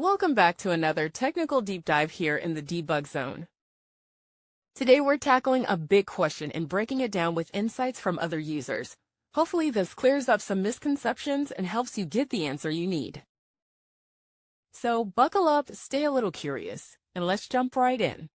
Welcome back to another technical deep dive here in the debug zone. Today we're tackling a big question and breaking it down with insights from other users. Hopefully this clears up some misconceptions and helps you get the answer you need. So buckle up, stay a little curious, and let's jump right in.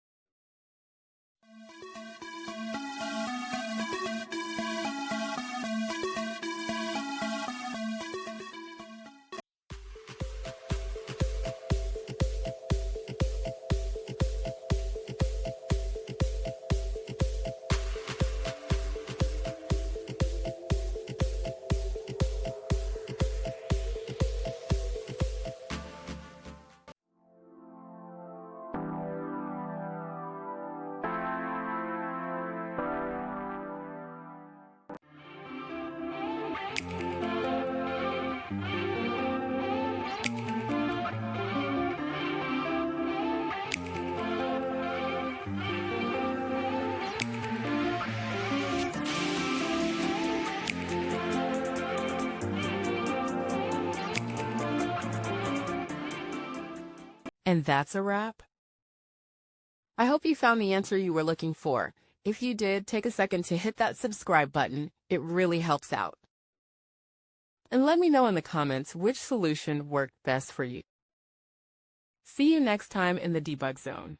And that's a wrap. I hope you found the answer you were looking for. If you did, take a second to hit that subscribe button. It really helps out. And let me know in the comments which solution worked best for you. See you next time in the debug zone.